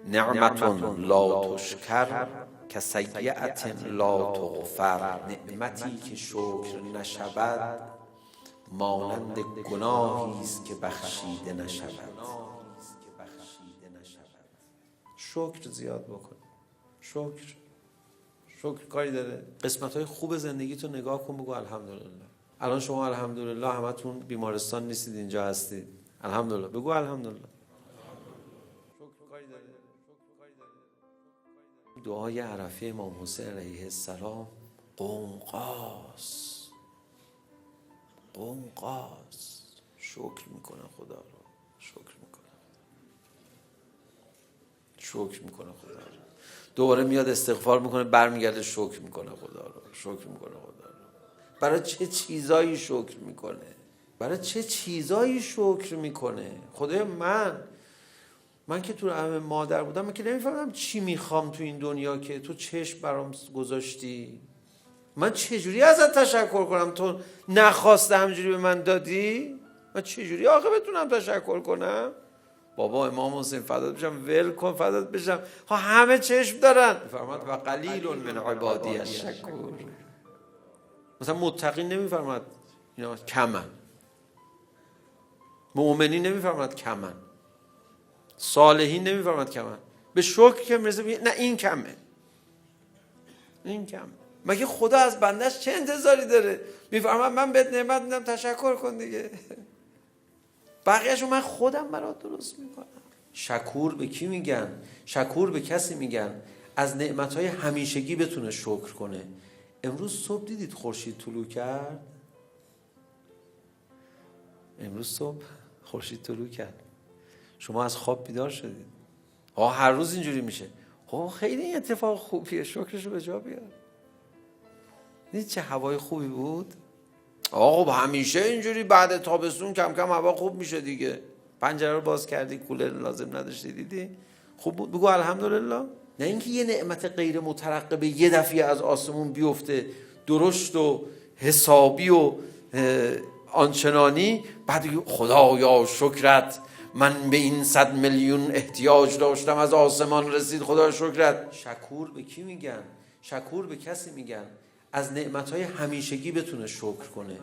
نعمت لا تشکر که سیئت لا تغفر. نعمتی که شکر نشود مانند گناهی است که بخشیده نشود. شکر زیاد بکن. شکر کاری داره. قسمت‌های خوب زندگیتو نگاه کن، بگو الحمدلله. الان شما الحمدلله همتون بیمارستان نیستید، اینجا هستید. الحمدلله. بگو الحمدلله. دعای عرفه امام حسین علیه السلام قومقاس شکر میکنه خدا رو، شکر میکنه خدا رو. دوباره میاد استغفار میکنه، برمیگرده شکر میکنه خدا رو. برای چه چیزایی شکر میکنه؟ خدای من که تو رحم مادر بودم، من که نمیفهمم چی میخوام تو این دنیا که تو چشم برام گذاشتی. من چجوری ازت تشکر کنم؟ تو نخواسته همجوری به من دادی. من چجوری آخه بتونم تشکر کنم؟ بابا امام حسین فدات بشم، ول کن، فدات بشم، ها همه چشم دارن. فرماد و قلیل من عبادی الشکور. مثلا متقین نمیفرماد اینا کمن، مؤمنین نمیفرماد کمن، صالحین نمیفرماد کمن. به شکر که میرسه نه این کمه. مگه خدا از بندش چه انتظاری داره؟ میفرماد من بهت نعمت میدم تشکر کن دیگه. بقیه‌شو من خودم برات درست میکنم. شکور به کی میگن؟ شکور به کسی میگن از نعمتهای همیشگی بتونه شکر کنه. امروز صبح دیدید خورشید طلوع کرد؟ شما از خواب بیدار شدید. هر روز اینجوری میشه. خیلی این اتفاق خوبیه، شکرشو به جا بیار. دیدید چه هوای خوبی بود؟ همیشه اینجوری بعد تابستون کم کم هوا خوب میشه دیگه. پنجره رو باز کردی، کولر لازم نداشتی، دیدی خوب بود، بگو الحمدلله. نه اینکه یه نعمت غیر مترقبه یه دفعه از آسمون بیفته درشت و حسابی و آنچنانی، بعد خدایا شکرت، من به این 100 میلیون احتیاج داشتم از آسمان رسید، خدا شکرت. شکور به کی میگن؟ شکور به کسی میگن از نعمتهای همیشگی بتونه شکر کنه.